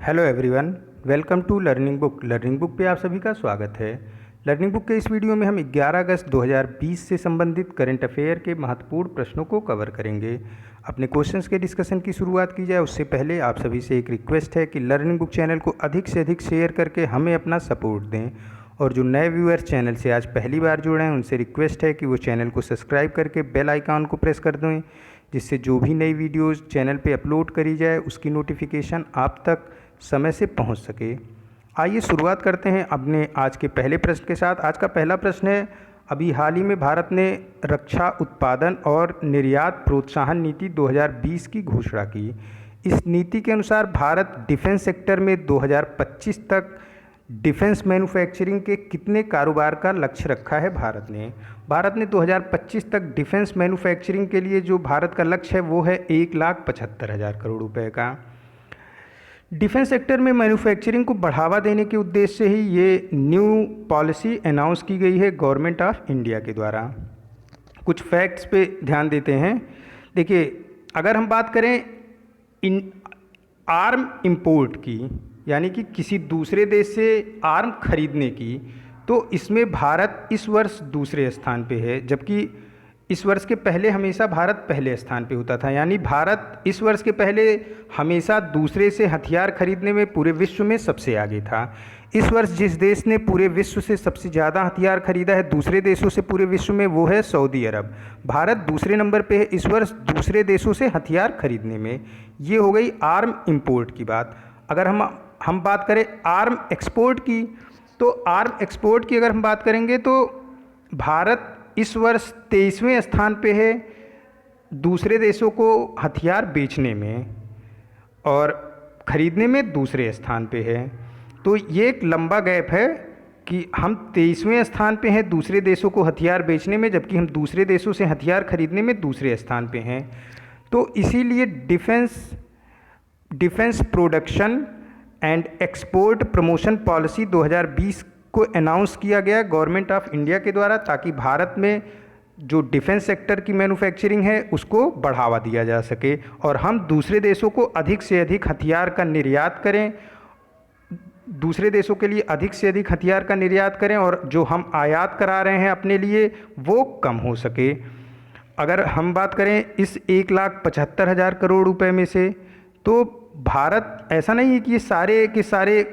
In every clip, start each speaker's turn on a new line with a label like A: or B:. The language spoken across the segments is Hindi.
A: Hello everyone, welcome to learning book. Learning book पे आप सभी का स्वागत है। लर्निंग बुक के इस वीडियो में हम 11 अगस्त 2020 से संबंधित करंट अफेयर के महत्वपूर्ण प्रश्नों को कवर करेंगे। अपने क्वेश्चंस के डिस्कशन की शुरुआत की जाए उससे पहले आप सभी से एक रिक्वेस्ट है कि लर्निंग बुक चैनल को अधिक से अधिक शेयर करके हमें अपना सपोर्ट दें। और जो नए व्यूअर्स चैनल से आज पहली बार जुड़े हैं उनसे रिक्वेस्ट है कि वो चैनल को सब्सक्राइब करके बेल आइकॉन को प्रेस कर दें, जिससे जो भी नई वीडियोज़ चैनल पर अपलोड करी जाए उसकी नोटिफिकेशन आप तक समय से पहुंच सके। आइए शुरुआत करते हैं अपने आज के पहले प्रश्न के साथ। आज का पहला प्रश्न है, अभी हाल ही में भारत ने रक्षा उत्पादन और निर्यात प्रोत्साहन नीति 2020 की घोषणा की। इस नीति के अनुसार भारत डिफेंस सेक्टर में 2025 तक डिफेंस मैन्युफैक्चरिंग के कितने कारोबार का लक्ष्य रखा है भारत ने 2025 तक डिफेंस मैन्युफैक्चरिंग के लिए जो भारत का लक्ष्य है वो है 1,75,000 करोड़ रुपए का। डिफेंस सेक्टर में मैन्युफैक्चरिंग को बढ़ावा देने के उद्देश्य से ही ये न्यू पॉलिसी अनाउंस की गई है गवर्नमेंट ऑफ इंडिया के द्वारा। कुछ फैक्ट्स पे ध्यान देते हैं। देखिए, अगर हम बात करें आर्म इंपोर्ट की, यानी कि किसी दूसरे देश से आर्म खरीदने की, तो इसमें भारत इस वर्ष दूसरे स्थान पे है, जबकि इस वर्ष के पहले हमेशा भारत पहले स्थान पे होता था। यानी भारत इस वर्ष के पहले हमेशा दूसरे से हथियार खरीदने में पूरे विश्व में सबसे आगे था। इस वर्ष जिस देश ने पूरे विश्व से सबसे ज़्यादा हथियार खरीदा है दूसरे देशों से पूरे विश्व में, वो है सऊदी अरब। भारत दूसरे नंबर पे है इस वर्ष दूसरे देशों से हथियार खरीदने में। ये हो गई आर्म इंपोर्ट की बात। अगर हम बात करें आर्म एक्सपोर्ट की, तो आर्म एक्सपोर्ट की अगर हम बात करेंगे तो भारत इस वर्ष 23वें स्थान पे है दूसरे देशों को हथियार बेचने में, और ख़रीदने में दूसरे स्थान पे है। तो ये एक लंबा गैप है कि हम 23वें स्थान पे हैं दूसरे देशों को हथियार बेचने में, जबकि हम दूसरे देशों से हथियार खरीदने में दूसरे स्थान पे हैं। तो इसीलिए defence production and export promotion policy 2020 को अनाउंस किया गया गवर्नमेंट ऑफ इंडिया के द्वारा, ताकि भारत में जो डिफेंस सेक्टर की मैन्युफैक्चरिंग है उसको बढ़ावा दिया जा सके और हम दूसरे देशों को अधिक से अधिक हथियार का निर्यात करें, दूसरे देशों के लिए अधिक से अधिक हथियार का निर्यात करें, और जो हम आयात करा रहे हैं अपने लिए वो कम हो सके। अगर हम बात करें इस 1,75,000 करोड़ रुपए में से, तो भारत ऐसा नहीं है कि ये सारे के सारे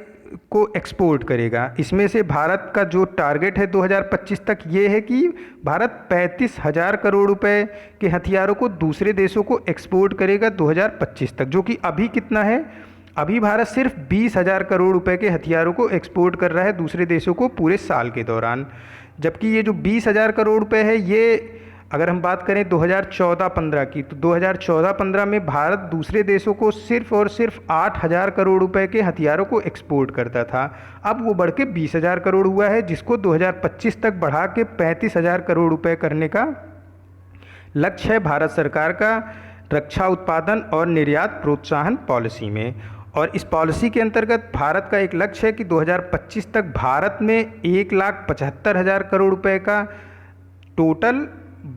A: को एक्सपोर्ट करेगा। इसमें से भारत का जो टारगेट है 2025 तक ये है कि भारत 35,000 करोड़ रुपए के हथियारों को दूसरे देशों को एक्सपोर्ट करेगा 2025 तक, जो कि अभी कितना है, अभी भारत सिर्फ 20,000 करोड़ रुपए के हथियारों को एक्सपोर्ट कर रहा है दूसरे देशों को पूरे साल के दौरान। जबकि ये जो 20,000 करोड़ रुपए है, ये अगर हम बात करें 2014-15 की, तो 2014-15 में भारत दूसरे देशों को सिर्फ और सिर्फ 8,000 करोड़ रुपए के हथियारों को एक्सपोर्ट करता था। अब वो बढ़ के 20,000 करोड़ हुआ है, जिसको 2025 तक बढ़ा के 35,000 करोड़ रुपए करने का लक्ष्य है भारत सरकार का रक्षा उत्पादन और निर्यात प्रोत्साहन पॉलिसी में। और इस पॉलिसी के अंतर्गत भारत का एक लक्ष्य है कि 2025 तक भारत में 1,75,000 करोड़ रुपए का टोटल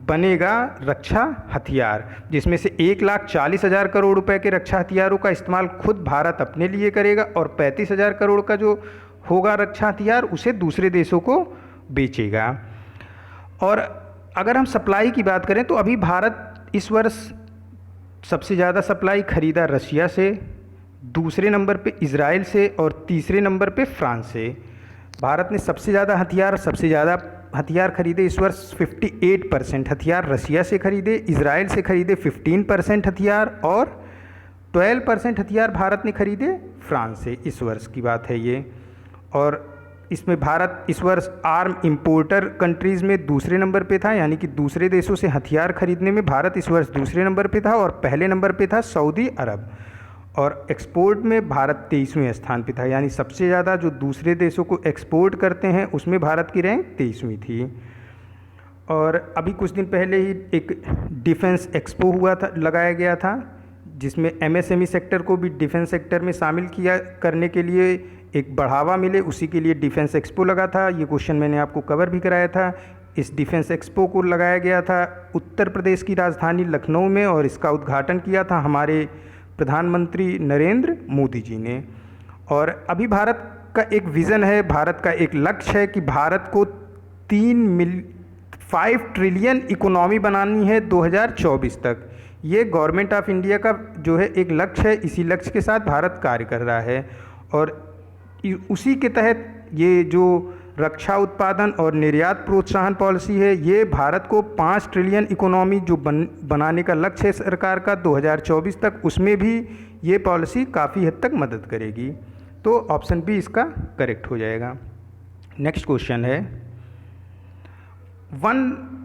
A: बनेगा रक्षा हथियार, जिसमें से 1,40,000 करोड़ रुपए के रक्षा हथियारों का इस्तेमाल खुद भारत अपने लिए करेगा, और 35,000 करोड़ का जो होगा रक्षा हथियार उसे दूसरे देशों को बेचेगा। और अगर हम सप्लाई की बात करें तो अभी भारत इस वर्ष सबसे ज़्यादा सप्लाई खरीदा रशिया से, दूसरे नंबर पे इजराइल से, और तीसरे नंबर पे फ्रांस से। भारत ने सबसे ज़्यादा हथियार खरीदे इस वर्ष 58% हथियार रशिया से खरीदे, इजराइल से खरीदे 15% हथियार, और 12% हथियार भारत ने खरीदे फ्रांस से। इस वर्ष की बात है ये। और इसमें भारत इस वर्ष आर्म इंपोर्टर कंट्रीज़ में दूसरे नंबर पे था, यानी कि दूसरे देशों से हथियार खरीदने में भारत इस वर्ष दूसरे नंबर पे था, और पहले नंबर पे था सऊदी अरब। और एक्सपोर्ट में भारत 23वें स्थान पे था, यानी सबसे ज़्यादा जो दूसरे देशों को एक्सपोर्ट करते हैं उसमें भारत की रैंक 23वीं थी। और अभी कुछ दिन पहले ही एक डिफेंस एक्सपो हुआ था, लगाया गया था, जिसमें एमएसएमई सेक्टर को भी डिफेंस सेक्टर में शामिल किया करने के लिए एक बढ़ावा मिले, उसी के लिए डिफेंस एक्सपो लगा था। ये क्वेश्चन मैंने आपको कवर भी कराया था। इस डिफेंस एक्सपो को लगाया गया था उत्तर प्रदेश की राजधानी लखनऊ में, और इसका उद्घाटन किया था हमारे प्रधानमंत्री नरेंद्र मोदी जी ने। और अभी भारत का एक विज़न है, भारत का एक लक्ष्य है कि भारत को 5 ट्रिलियन इकोनॉमी बनानी है 2024 तक। ये गवर्नमेंट ऑफ इंडिया का जो है एक लक्ष्य है, इसी लक्ष्य के साथ भारत कार्य कर रहा है। और उसी के तहत ये जो रक्षा उत्पादन और निर्यात प्रोत्साहन पॉलिसी है, ये भारत को 5 ट्रिलियन इकोनॉमी जो बनाने का लक्ष्य है सरकार का 2024 तक, उसमें भी ये पॉलिसी काफ़ी हद तक मदद करेगी। तो ऑप्शन बी इसका करेक्ट हो जाएगा। नेक्स्ट क्वेश्चन है, one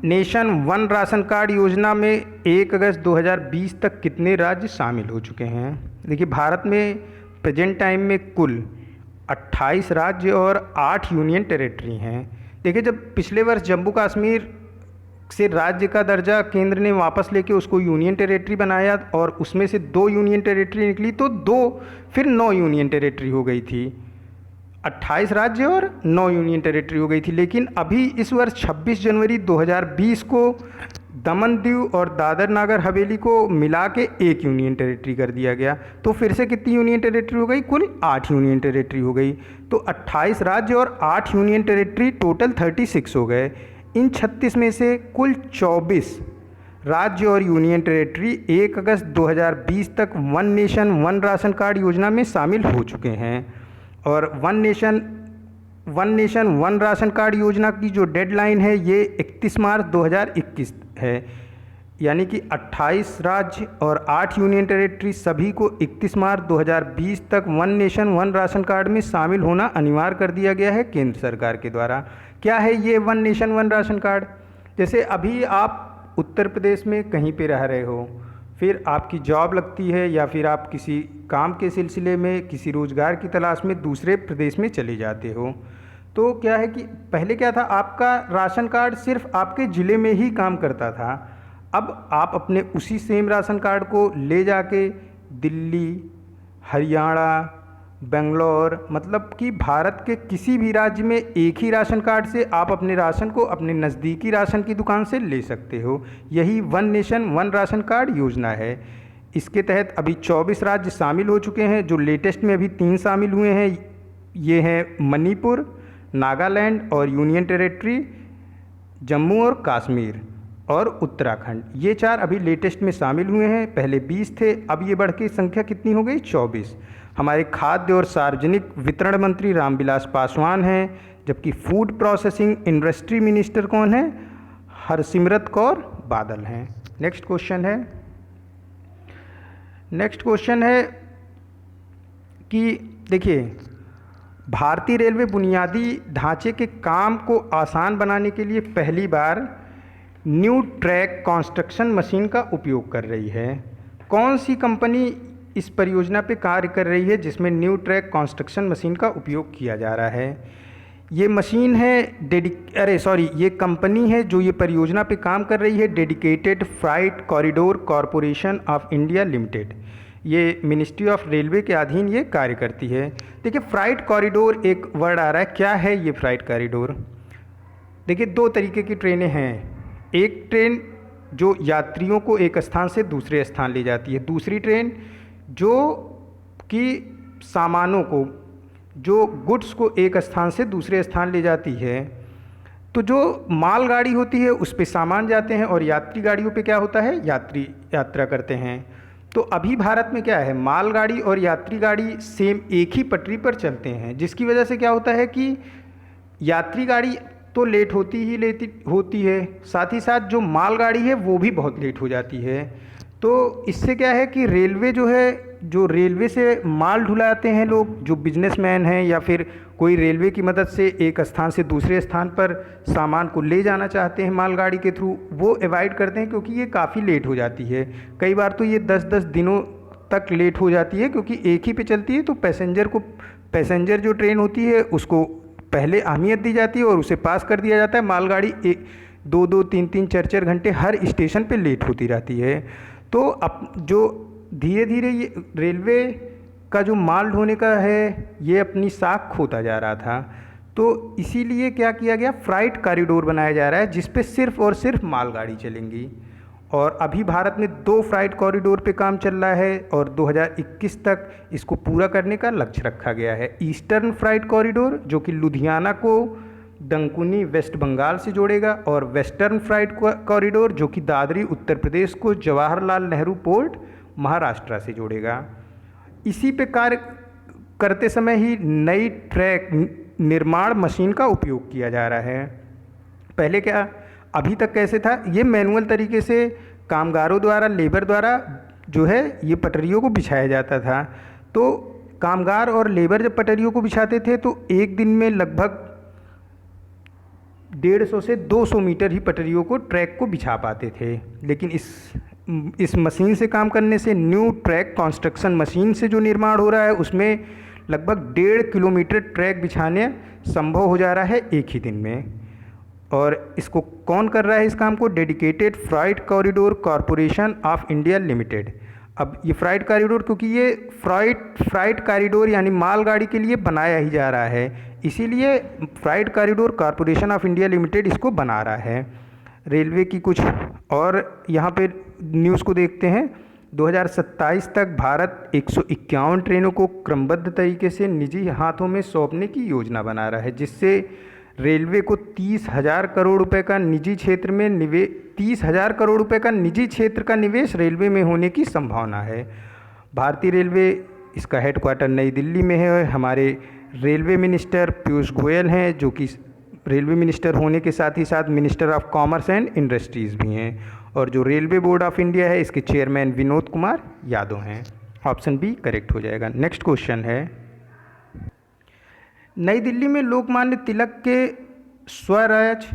A: nation one ration card योजना में 1 अगस्त 2020 तक कितने राज्य शामिल हो चुके हैं? देखिए, भारत में प्रेजेंट टाइम में कुल 28 राज्य और 8 यूनियन टेरिटरी हैं। देखिए, जब पिछले वर्ष जम्मू कश्मीर से राज्य का दर्जा केंद्र ने वापस लेके उसको यूनियन टेरिटरी बनाया और उसमें से 2 यूनियन टेरिटरी निकली, तो 2 फिर 9 यूनियन टेरिटरी हो गई थी। 28 राज्य और 9 यूनियन टेरिटरी हो गई थी। लेकिन अभी इस वर्ष 26 जनवरी 2020 को दमन दीव और दादर नागर हवेली को मिला के 1 यूनियन टेरिटरी कर दिया गया। तो फिर से कितनी यूनियन टेरिटरी हो गई? कुल 8 यूनियन टेरिटरी हो गई। तो 28 राज्य और 8 यूनियन टेरिटरी, टोटल 36 हो गए। इन 36 में से कुल 24 राज्य और यूनियन टेरिटरी 1 अगस्त 2020 तक one nation one ration card योजना में शामिल हो चुके हैं। और one nation one ration card योजना की जो डेडलाइन है ये 31 मार्च 2021 है। यानी कि 28 राज्य और 8 यूनियन टेरिटरी सभी को 31 मार्च 2020 तक one nation one ration card में शामिल होना अनिवार्य कर दिया गया है केंद्र सरकार के द्वारा। क्या है ये one nation one ration card? जैसे अभी आप उत्तर प्रदेश में कहीं पे रह रहे हो, फिर आपकी जॉब लगती है या फिर आप किसी काम के सिलसिले में किसी रोज़गार की तलाश में दूसरे प्रदेश में चले जाते हो, तो क्या है कि पहले क्या था, आपका राशन कार्ड सिर्फ आपके ज़िले में ही काम करता था। अब आप अपने उसी सेम राशन कार्ड को ले जाके दिल्ली, हरियाणा, बेंगलोर, मतलब कि भारत के किसी भी राज्य में एक ही राशन कार्ड से आप अपने राशन को अपने नज़दीकी राशन की दुकान से ले सकते हो। यही one nation one ration card योजना है। इसके तहत अभी 24 राज्य शामिल हो चुके हैं। जो लेटेस्ट में अभी 3 शामिल हुए हैं, ये हैं मणिपुर, नागालैंड और यूनियन टेरिटरी जम्मू और कश्मीर और उत्तराखंड। ये 4 अभी लेटेस्ट में शामिल हुए हैं। पहले 20 थे, अब ये बढ़ के संख्या कितनी हो गई? 24। हमारे खाद्य और सार्वजनिक वितरण मंत्री रामविलास पासवान हैं, जबकि फूड प्रोसेसिंग इंडस्ट्री मिनिस्टर कौन है? हरसिमरत कौर बादल हैं। नेक्स्ट क्वेश्चन है कि देखिए, भारतीय रेलवे बुनियादी ढांचे के काम को आसान बनाने के लिए पहली बार न्यू ट्रैक कंस्ट्रक्शन मशीन का उपयोग कर रही है। कौन सी कंपनी इस परियोजना पे कार्य कर रही है जिसमें न्यू ट्रैक कंस्ट्रक्शन मशीन का उपयोग किया जा रहा है? ये मशीन है ये कंपनी है जो ये परियोजना पे काम कर रही है, dedicated freight corridor corporation of India limited. ये मिनिस्ट्री ऑफ रेलवे के अधीन ये कार्य करती है। देखिए, फ्राइट कॉरिडोर एक वर्ड आ रहा है, क्या है ये फ्राइट कॉरिडोर? देखिए, 2 तरीके की ट्रेनें हैं। एक ट्रेन जो यात्रियों को एक स्थान से दूसरे स्थान ले जाती है, दूसरी ट्रेन जो कि सामानों को, जो गुड्स को एक स्थान से दूसरे स्थान ले जाती है। तो जो मालगाड़ी होती है उस पे सामान जाते हैं और यात्री गाड़ियों पे क्या होता है? यात्री यात्रा करते हैं। तो अभी भारत में क्या है, मालगाड़ी और यात्री गाड़ी सेम एक ही पटरी पर चलते हैं, जिसकी वजह से क्या होता है कि यात्री गाड़ी तो लेट होती है, साथ ही साथ जो मालगाड़ी है वो भी बहुत लेट हो जाती है। तो इससे क्या है कि रेलवे जो है, जो रेलवे से माल ढुलाते हैं लोग, जो बिजनेसमैन हैं या फिर कोई रेलवे की मदद से एक स्थान से दूसरे स्थान पर सामान को ले जाना चाहते हैं मालगाड़ी के थ्रू, वो अवॉइड करते हैं क्योंकि ये काफ़ी लेट हो जाती है। कई बार तो ये 10-10 दिनों तक लेट हो जाती है क्योंकि एक ही पे चलती है। तो पैसेंजर जो ट्रेन होती है उसको पहले अहमियत दी जाती है और उसे पास कर दिया जाता है। मालगाड़ी 2-2, 3-3, 4-4 घंटे हर स्टेशन पे लेट होती रहती है। तो अब जो धीरे धीरे ये रेलवे का जो माल ढोने का है ये अपनी साख खोता जा रहा था। तो इसीलिए क्या किया गया, फ्राइट कॉरिडोर बनाया जा रहा है जिस पे सिर्फ और सिर्फ मालगाड़ी चलेंगी। और अभी भारत में 2 फ्राइट कॉरिडोर पे काम चल रहा है और 2021 तक इसको पूरा करने का लक्ष्य रखा गया है। ईस्टर्न फ्राइट कॉरिडोर जो कि लुधियाना को डंकुनी वेस्ट बंगाल से जोड़ेगा, और वेस्टर्न फ्राइट कॉरिडोर जो कि दादरी उत्तर प्रदेश को जवाहरलाल नेहरू पोर्ट महाराष्ट्र से जोड़ेगा। इसी पे कार्य करते समय ही नई ट्रैक निर्माण मशीन का उपयोग किया जा रहा है। पहले क्या, अभी तक कैसे था, ये मैनुअल तरीके से कामगारों द्वारा, लेबर द्वारा जो है ये पटरियों को बिछाया जाता था। तो कामगार और लेबर जब पटरियों को बिछाते थे तो एक दिन में लगभग 150 से 200 मीटर ही पटरियों को, ट्रैक को बिछा पाते थे। लेकिन इस मशीन से काम करने से, न्यू ट्रैक कंस्ट्रक्शन मशीन से जो निर्माण हो रहा है उसमें लगभग 1.5 किलोमीटर ट्रैक बिछाने संभव हो जा रहा है एक ही दिन में। और इसको कौन कर रहा है इस काम को? Dedicated freight corridor corporation of India limited. अब ये फ्राइट कॉरिडोर, क्योंकि ये फ्राइट कॉरिडोर यानी मालगाड़ी के लिए बनाया ही जा रहा है, इसीलिए freight corridor corporation of India limited इसको बना रहा है। रेलवे की कुछ और यहाँ पे न्यूज़ को देखते हैं। 2027 तक भारत 151 ट्रेनों को क्रमबद्ध तरीके से निजी हाथों में सौंपने की योजना बना रहा है, जिससे रेलवे को 30,000 करोड़ रुपए का निजी क्षेत्र में 30,000 करोड़ रुपए का निजी क्षेत्र का निवेश रेलवे में होने की संभावना है। भारतीय रेलवे, इसका हेडक्वार्टर नई दिल्ली में है। हमारे रेलवे मिनिस्टर पीयूष गोयल हैं, जो कि रेलवे मिनिस्टर होने के साथ ही साथ minister of commerce and industries भी हैं। और जो रेलवे बोर्ड ऑफ इंडिया है, इसके चेयरमैन विनोद कुमार यादव हैं। ऑप्शन बी करेक्ट हो जाएगा। नेक्स्ट क्वेश्चन है, नई दिल्ली में लोकमान्य तिलक के स्वराज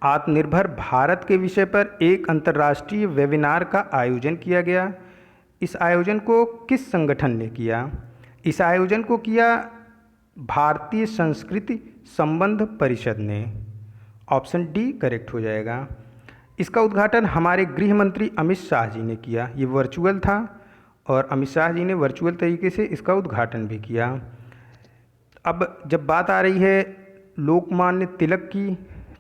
A: आत्मनिर्भर भारत के विषय पर एक अंतर्राष्ट्रीय वेबिनार का आयोजन किया गया। इस आयोजन को किस संगठन ने किया? इस आयोजन को किया भारतीय संस्कृति संबंध परिषद ने। ऑप्शन डी करेक्ट हो जाएगा। इसका उद्घाटन हमारे गृह मंत्री अमित शाह जी ने किया। ये वर्चुअल था और अमित शाह जी ने वर्चुअल तरीके से इसका उद्घाटन भी किया। अब जब बात आ रही है लोकमान्य तिलक की,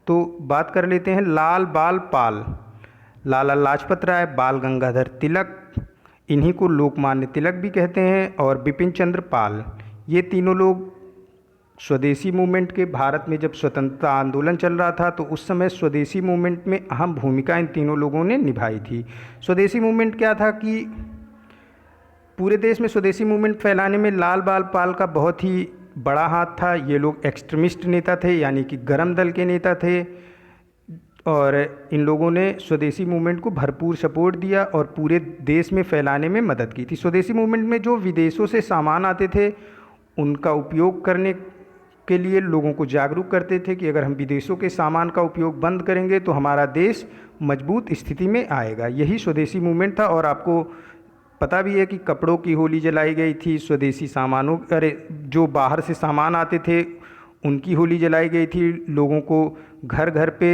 A: तो बात कर लेते हैं लाल बाल पाल, लाला लाजपत राय, बाल गंगाधर तिलक, इन्हीं को लोकमान्य तिलक भी कहते हैं, और बिपिन चंद्र पाल। ये तीनों लोग स्वदेशी मूवमेंट के, भारत में जब स्वतंत्रता आंदोलन चल रहा था तो उस समय स्वदेशी मूवमेंट में अहम भूमिका इन तीनों लोगों ने निभाई थी। स्वदेशी मूवमेंट क्या था कि पूरे देश में स्वदेशी मूवमेंट फैलाने में लाल बाल पाल का बहुत ही बड़ा हाथ था। ये लोग एक्सट्रीमिस्ट नेता थे, यानी कि गरम दल के नेता थे, और इन लोगों ने स्वदेशी मूवमेंट को भरपूर सपोर्ट दिया और पूरे देश में फैलाने में मदद की थी। स्वदेशी मूवमेंट में जो विदेशों से सामान आते थे उनका उपयोग करने के लिए लोगों को जागरूक करते थे कि अगर हम विदेशों के सामान का उपयोग बंद करेंगे तो हमारा देश मजबूत स्थिति में आएगा। यही स्वदेशी मूवमेंट था। और आपको पता भी है कि कपड़ों की होली जलाई गई थी, स्वदेशी सामानों, जो बाहर से सामान आते थे उनकी होली जलाई गई थी। लोगों को घर घर पे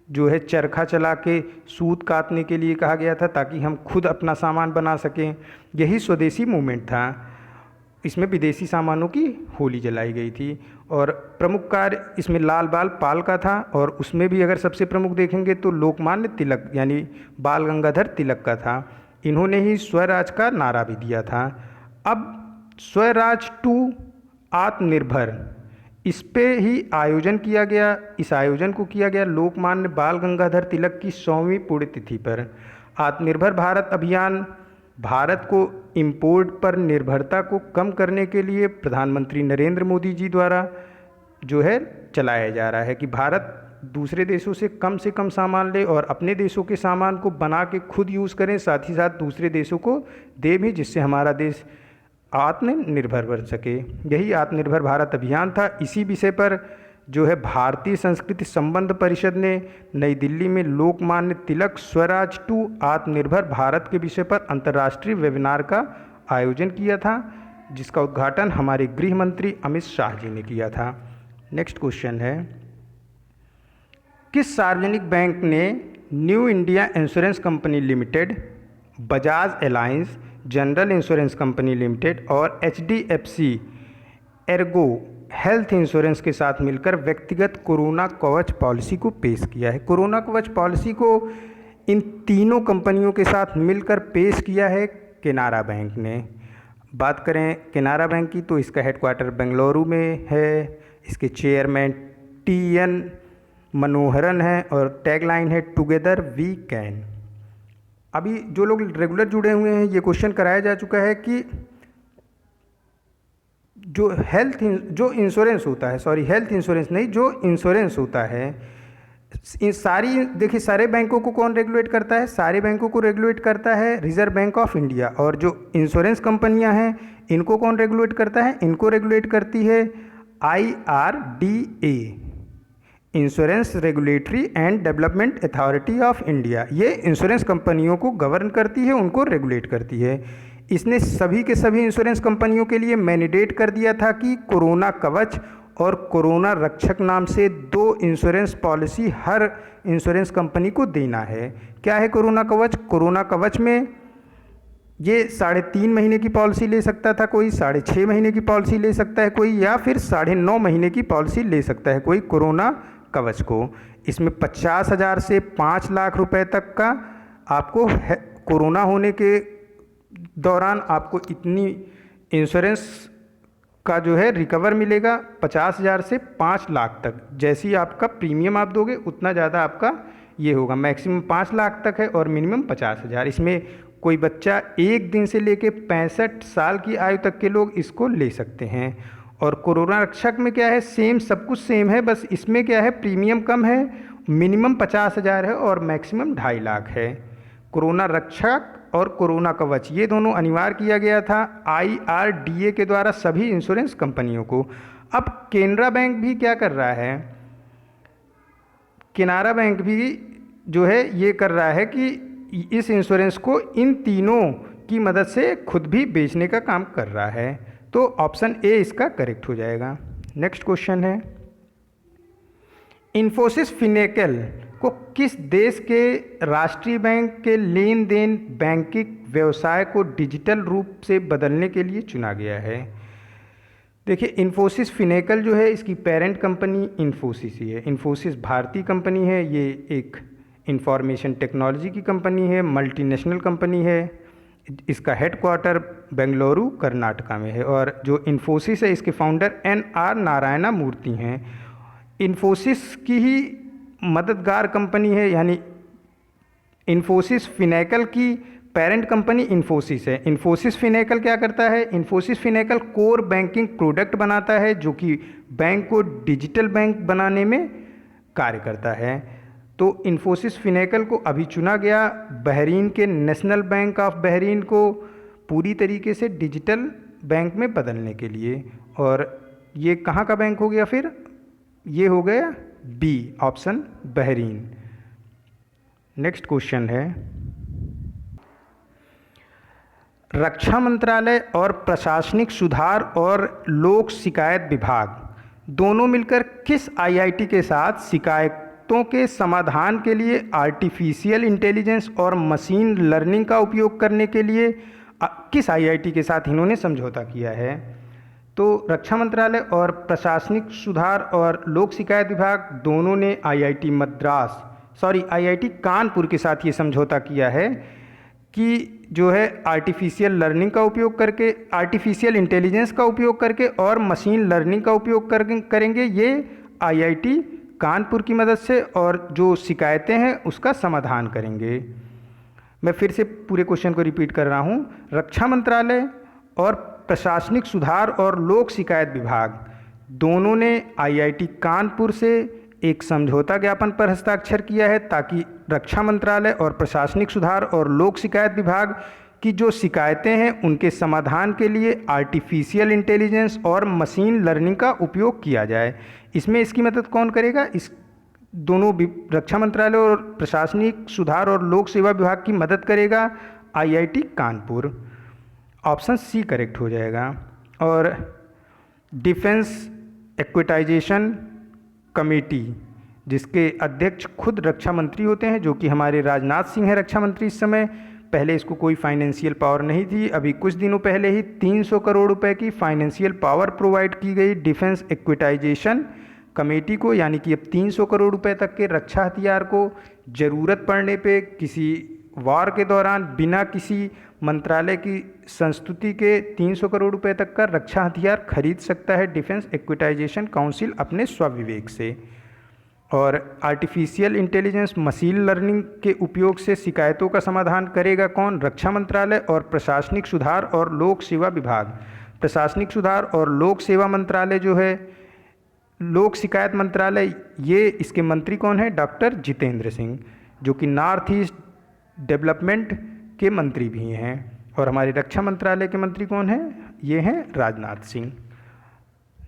A: जो है चरखा चला के सूत काटने के लिए कहा गया था, ताकि हम खुद अपना सामान बना सकें। यही स्वदेशी मूवमेंट था। इसमें विदेशी सामानों की होली जलाई गई थी। और प्रमुख कार्य इसमें लाल बाल पाल का था, और उसमें भी अगर सबसे प्रमुख देखेंगे तो लोकमान्य तिलक यानी बाल गंगाधर तिलक का था। इन्होंने ही स्वराज का नारा भी दिया था। अब स्वराज 2 आत्मनिर्भर, इस पे ही आयोजन किया गया। इस आयोजन को किया गया लोकमान्य बाल गंगाधर तिलक की 100वीं पुण्यतिथि पर। आत्मनिर्भर भारत अभियान भारत को इंपोर्ट पर निर्भरता को कम करने के लिए प्रधानमंत्री नरेंद्र मोदी जी द्वारा जो है चलाया जा रहा है कि भारत दूसरे देशों से कम सामान ले और अपने देशों के सामान को बना के खुद यूज़ करें, साथ ही साथ दूसरे देशों को दे भी, जिससे हमारा देश आत्मनिर्भर बन सके। यही आत्मनिर्भर भारत अभियान था। इसी विषय पर जो है भारतीय संस्कृति संबंध परिषद ने नई दिल्ली में लोकमान्य तिलक स्वराज 2 आत्मनिर्भर भारत के विषय पर अंतर्राष्ट्रीय वेबिनार का आयोजन किया था, जिसका उद्घाटन हमारे गृह मंत्री अमित शाह जी ने किया था। नेक्स्ट क्वेश्चन है, किस सार्वजनिक बैंक ने new India insurance company limited, Bajaj Allianz, general insurance company limited और HDFC एर्गो हेल्थ इंश्योरेंस के साथ मिलकर व्यक्तिगत कोरोना कवच पॉलिसी को पेश किया है? कोरोना कवच पॉलिसी को इन तीनों कंपनियों के साथ मिलकर पेश किया है केनरा बैंक ने। बात करें केनरा बैंक की तो इसका हेडक्वार्टर बेंगलुरु में है। इसके चेयरमैन TN मनोहरन है और टैगलाइन है टुगेदर वी कैन। अभी जो लोग रेगुलर जुड़े हुए हैं ये क्वेश्चन कराया जा चुका है कि जो हेल्थ इंश्योरेंस होता है, इन सारी देखिए सारे बैंकों को कौन रेगुलेट करता है? सारे बैंकों को रेगुलेट करता है रिजर्व बैंक ऑफ इंडिया। और जो इंश्योरेंस कंपनियां हैं इनको कौन रेगुलेट करता है? इनको रेगुलेट करती है IRDA, insurance regulatory and development authority of India. ये इंश्योरेंस कंपनियों को गवर्न करती है, उनको रेगुलेट करती है। इसने सभी के सभी इंश्योरेंस कंपनियों के लिए मैंडेट कर दिया था कि कोरोना कवच और कोरोना रक्षक नाम से 2 इंश्योरेंस पॉलिसी हर इंश्योरेंस कंपनी को देना है। क्या है कोरोना कवच? कोरोना कवच में ये 3.5 महीने की पॉलिसी ले सकता था कोई, 6.5 महीने की पॉलिसी ले सकता है कोई, या फिर 9.5 महीने की पॉलिसी ले सकता है कोई कोरोना कवच को। इसमें 50,000 से 5 लाख रुपए तक का आपको कोरोना होने के दौरान आपको इतनी इंश्योरेंस का जो है रिकवर मिलेगा। 50,000 से 5 लाख तक जैसी आपका प्रीमियम आप दोगे उतना ज़्यादा आपका ये होगा। मैक्सिमम 5 लाख तक है और मिनिमम 50,000। इसमें कोई बच्चा 1 दिन से लेके 65 साल की आयु तक के लोग इसको ले सकते हैं। और कोरोना रक्षक में क्या है? सेम, सब कुछ सेम है, बस इसमें क्या है प्रीमियम कम है, मिनिमम 50,000 है और मैक्सिमम 2.5 लाख है। कोरोना रक्षक और कोरोना कवच ये दोनों अनिवार्य किया गया था IRDA के द्वारा सभी इंश्योरेंस कंपनियों को। अब केनरा बैंक भी क्या कर रहा है? केनरा बैंक भी जो है ये कर रहा है कि इस इंश्योरेंस को इन तीनों की मदद से खुद भी बेचने का काम कर रहा है। तो ऑप्शन ए इसका करेक्ट हो जाएगा। नेक्स्ट क्वेश्चन है, इन्फोसिस फिनेकल को किस देश के राष्ट्रीय बैंक के लेन देन बैंकिंग व्यवसाय को डिजिटल रूप से बदलने के लिए चुना गया है? देखिए इन्फोसिस फिनेकल जो है इसकी पेरेंट कंपनी इन्फोसिस ही है। इन्फोसिस भारतीय कंपनी है, ये एक इंफॉर्मेशन टेक्नोलॉजी की कंपनी है, मल्टीनेशनल कंपनी है। इसका हेडक्वार्टर बेंगलुरु कर्नाटका में है। और जो इन्फोसिस है इसके फाउंडर NR नारायण मूर्ति हैं। इन्फोसिस की ही मददगार कंपनी है, यानी इन्फोसिस फिनेकल की पेरेंट कंपनी इन्फोसिस है। इन्फोसिस फिनेकल क्या करता है? Infosys Finacle core banking product बनाता है जो कि बैंक को डिजिटल बैंक बनाने में कार्य करता है। तो इन्फोसिस फिनेकल को अभी चुना गया बहरीन के नेशनल बैंक ऑफ बहरीन को पूरी तरीके से डिजिटल बैंक में बदलने के लिए। और ये कहाँ का बैंक हो गया फिर? ये हो गया B option Bahrain. Next question है, रक्षा मंत्रालय और प्रशासनिक सुधार और लोक शिकायत विभाग दोनों मिलकर किस IIT के साथ शिकायतों के समाधान के लिए आर्टिफिशियल इंटेलिजेंस और मशीन लर्निंग का उपयोग करने के लिए किस IIT के साथ इन्होंने समझौता किया है? तो रक्षा मंत्रालय और प्रशासनिक सुधार और लोक शिकायत विभाग दोनों ने IIT कानपुर के साथ ये समझौता किया है कि जो है आर्टिफिशियल लर्निंग का उपयोग करके, आर्टिफिशियल इंटेलिजेंस का उपयोग करके और मशीन लर्निंग का उपयोग करेंगे ये IIT कानपुर की मदद से, और जो शिकायतें हैं उसका समाधान करेंगे। मैं फिर से पूरे क्वेश्चन को रिपीट कर रहा हूँ। रक्षा मंत्रालय और प्रशासनिक सुधार और लोक शिकायत विभाग दोनों ने IIT कानपुर से एक समझौता ज्ञापन पर हस्ताक्षर किया है ताकि रक्षा मंत्रालय और प्रशासनिक सुधार और लोक शिकायत विभाग की जो शिकायतें हैं उनके समाधान के लिए आर्टिफिशियल इंटेलिजेंस और मशीन लर्निंग का उपयोग किया जाए। इसमें इसकी मदद कौन करेगा? इस दोनों रक्षा मंत्रालय और प्रशासनिक सुधार और लोक सेवा विभाग की मदद करेगा IIT Kanpur. Option C correct हो जाएगा। और डिफेंस एक्विटाइजेशन कमेटी जिसके अध्यक्ष खुद रक्षा मंत्री होते हैं, जो कि हमारे राजनाथ सिंह हैं रक्षा मंत्री इस समय। पहले इसको कोई फाइनेंशियल पावर नहीं थी, अभी कुछ दिनों पहले ही 300 करोड़ रुपए की फाइनेंशियल पावर प्रोवाइड की गई डिफेंस एक्विटाइजेशन कमेटी को, यानी कि अब 300 करोड़ रुपए तक के रक्षा हथियार को ज़रूरत पड़ने पे किसी वार के दौरान बिना किसी मंत्रालय की संस्तुति के 300 करोड़ रुपए तक का रक्षा हथियार खरीद सकता है डिफेंस एक्विटाइजेशन काउंसिल अपने स्वविवेक से। और आर्टिफिशियल इंटेलिजेंस मशीन लर्निंग के उपयोग से शिकायतों का समाधान करेगा कौन? रक्षा मंत्रालय और प्रशासनिक सुधार और लोक सेवा विभाग। प्रशासनिक सुधार और लोक सेवा मंत्रालय जो है, लोक शिकायत मंत्रालय, ये इसके मंत्री कौन है? डॉक्टर जितेंद्र सिंह, जो कि नॉर्थ ईस्ट डेवलपमेंट के मंत्री भी हैं। और हमारे रक्षा मंत्रालय के मंत्री कौन हैं? ये हैं राजनाथ सिंह।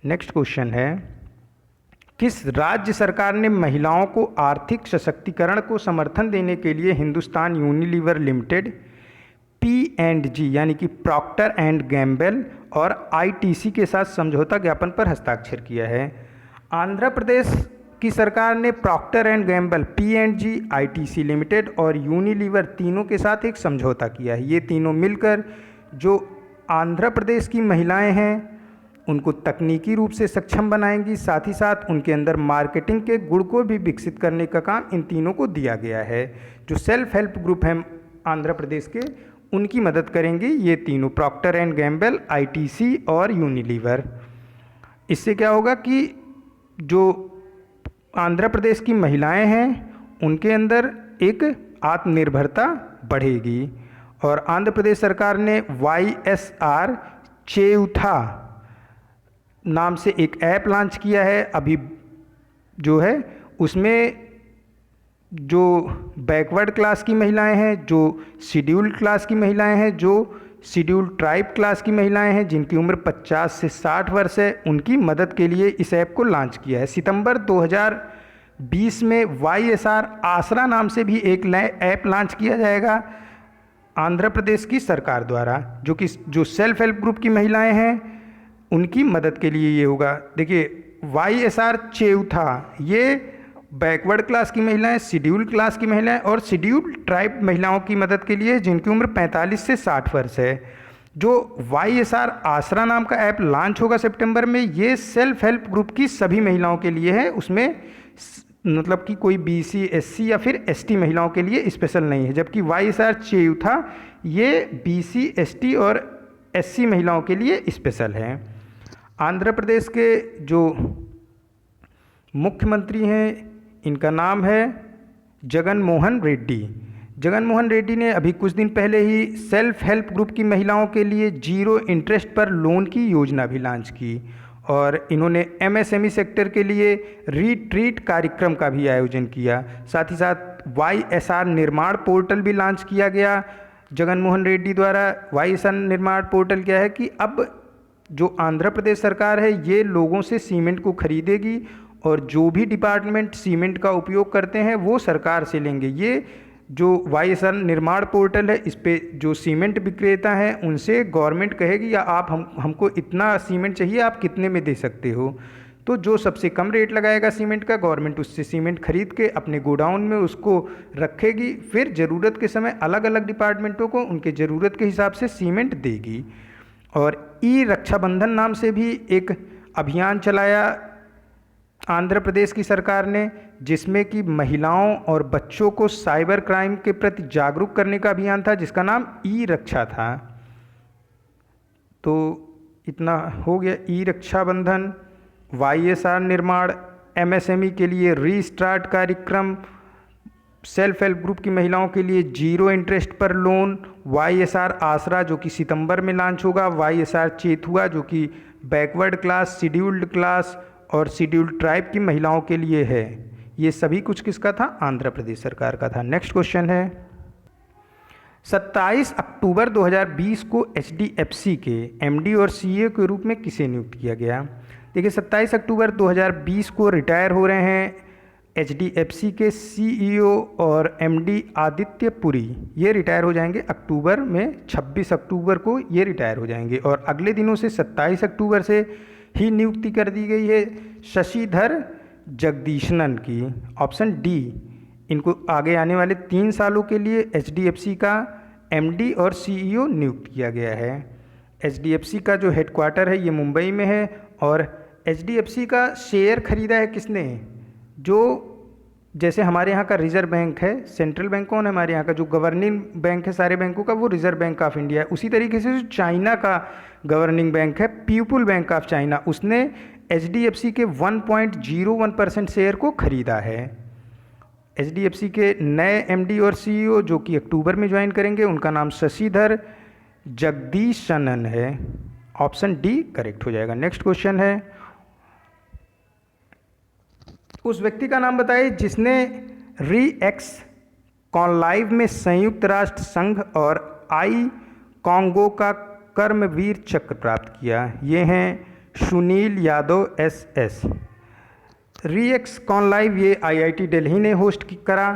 A: नेक्स्ट क्वेश्चन है, किस राज्य सरकार ने महिलाओं को आर्थिक सशक्तिकरण को समर्थन देने के लिए हिंदुस्तान यूनिलीवर लिमिटेड, P&G यानी कि प्रॉक्टर एंड गैम्बल और ITC के साथ समझौता ज्ञापन पर हस्ताक्षर किया है? आंध्र प्रदेश की सरकार ने Procter and Gamble, P&G, ITC limited और यूनिलीवर तीनों के साथ एक समझौता किया है। ये तीनों मिलकर जो आंध्र प्रदेश की महिलाएं हैं उनको तकनीकी रूप से सक्षम बनाएंगी, साथ ही साथ उनके अंदर मार्केटिंग के गुण को भी विकसित करने का काम इन तीनों को दिया गया है। जो सेल्फ हेल्प ग्रुप हैं आंध्र प्रदेश के, उनकी मदद करेंगे ये तीनों, प्रॉक्टर एंड गैम्बल, ITC और यूनिलीवर। इससे क्या होगा कि जो आंध्र प्रदेश की महिलाएं हैं उनके अंदर एक आत्मनिर्भरता बढ़ेगी। और आंध्र प्रदेश सरकार ने YSR चेयुथा नाम से एक ऐप लॉन्च किया है अभी, जो है उसमें जो बैकवर्ड क्लास की महिलाएं हैं, जो शेड्यूल्ड क्लास की महिलाएं हैं, जो शेड्यूल्ड ट्राइब क्लास की महिलाएं हैं जिनकी उम्र 50 से 60 वर्ष है, उनकी मदद के लिए इस ऐप को लॉन्च किया है। सितंबर 2020 में YSR आसरा नाम से भी एक नया ऐप लॉन्च किया जाएगा आंध्र प्रदेश की सरकार द्वारा, जो सेल्फ हेल्प ग्रुप की महिलाएं हैं उनकी मदद के लिए ये होगा। देखिए YSR चेयुथा, ये बैकवर्ड क्लास की महिलाएं, शेड्यूल्ड क्लास की महिलाएं और शेड्यूल्ड ट्राइब महिलाओं की मदद के लिए जिनकी उम्र 45 से 60 वर्ष है। जो YSR आसरा नाम का ऐप लॉन्च होगा सितंबर में, ये सेल्फ हेल्प ग्रुप की सभी महिलाओं के लिए है। उसमें मतलब कि कोई BC, SC या फिर ST महिलाओं के लिए स्पेशल नहीं है, जबकि YSR चेयुथा ये BC, ST और SC महिलाओं के लिए स्पेशल है। आंध्र प्रदेश के जो मुख्यमंत्री हैं इनका नाम है जगन मोहन रेड्डी। जगन मोहन रेड्डी ने अभी कुछ दिन पहले ही सेल्फ हेल्प ग्रुप की महिलाओं के लिए 0 इंटरेस्ट पर लोन की योजना भी लॉन्च की। और इन्होंने MSME सेक्टर के लिए रिट्रीट कार्यक्रम का भी आयोजन किया। साथ ही साथ YSR निर्माण पोर्टल भी लॉन्च किया गया जगन मोहन रेड्डी द्वारा। YSR निर्माण पोर्टल क्या है कि अब जो आंध्र प्रदेश सरकार है ये लोगों से सीमेंट को खरीदेगी और जो भी डिपार्टमेंट सीमेंट का उपयोग करते हैं वो सरकार से लेंगे। ये जो YSR निर्माण पोर्टल है, इस पे जो सीमेंट विक्रेता हैं उनसे गवर्नमेंट कहेगी या आप हमको इतना सीमेंट चाहिए, आप कितने में दे सकते हो। तो जो सबसे कम रेट लगाएगा सीमेंट का, गवर्नमेंट उससे सीमेंट खरीद के अपने गोडाउन में उसको रखेगी, फिर ज़रूरत के समय अलग अलग डिपार्टमेंटों को उनके ज़रूरत के हिसाब से सीमेंट देगी। और रक्षाबंधन नाम से भी एक अभियान चलाया आंध्र प्रदेश की सरकार ने, जिसमें कि महिलाओं और बच्चों को साइबर क्राइम के प्रति जागरूक करने का अभियान था, जिसका नाम रक्षा था। तो इतना हो गया रक्षाबंधन, YSR निर्माण, MSME के लिए रीस्टार्ट कार्यक्रम, सेल्फ हेल्प ग्रुप की महिलाओं के लिए 0 इंटरेस्ट पर लोन, YSR आसरा जो कि सितंबर में लॉन्च होगा, YSR चेयुथा जो कि बैकवर्ड क्लास, शेड्यूल्ड क्लास और शेड्यूल्ड ट्राइब की महिलाओं के लिए है। ये सभी कुछ किसका था? आंध्र प्रदेश सरकार का था। नेक्स्ट क्वेश्चन है, 27 अक्टूबर 2020 को HDFC के MD और CEO के रूप में किसे नियुक्त किया गया? देखिए 27 अक्टूबर 2020 को रिटायर हो रहे हैं HDFC के CEO और MD आदित्य पुरी। ये रिटायर हो जाएंगे अक्टूबर में, 26 अक्टूबर को ये रिटायर हो जाएंगे। और अगले दिनों से 27 अक्टूबर से ही नियुक्ति कर दी गई है शशिधर जगदीशनन की, ऑप्शन डी। इनको आगे आने वाले 3 सालों के लिए HDFC का MD और CEO नियुक्त किया गया है। HDFC का जो हेडक्वार्टर है ये मुंबई में है और एचडीएफसी का शेयर खरीदा है किसने? जो जैसे हमारे यहाँ का रिजर्व बैंक है, सेंट्रल बैंक कौन है हमारे यहाँ का, जो गवर्निंग बैंक है सारे बैंकों का, वो रिजर्व बैंक ऑफ इंडिया है। उसी तरीके से जो चाइना का गवर्निंग बैंक है, पीपुल बैंक ऑफ चाइना, उसने एचडीएफसी के 1.01% शेयर को खरीदा है। एचडीएफसी के नए एमडी और सीईओ जो कि अक्टूबर में ज्वाइन करेंगे, उनका नाम शशिधर जगदीशनन है। ऑप्शन डी करेक्ट हो जाएगा। नेक्स्ट क्वेश्चन है, उस व्यक्ति का नाम बताइए जिसने रीएक्स कॉनलाइव में संयुक्त राष्ट्र संघ और आई कांगो का कर्मवीर चक्र प्राप्त किया। ये हैं सुनील यादव एसएस। रीएक्स कॉनलाइव ये आईआईटी दिल्ली ने होस्ट करा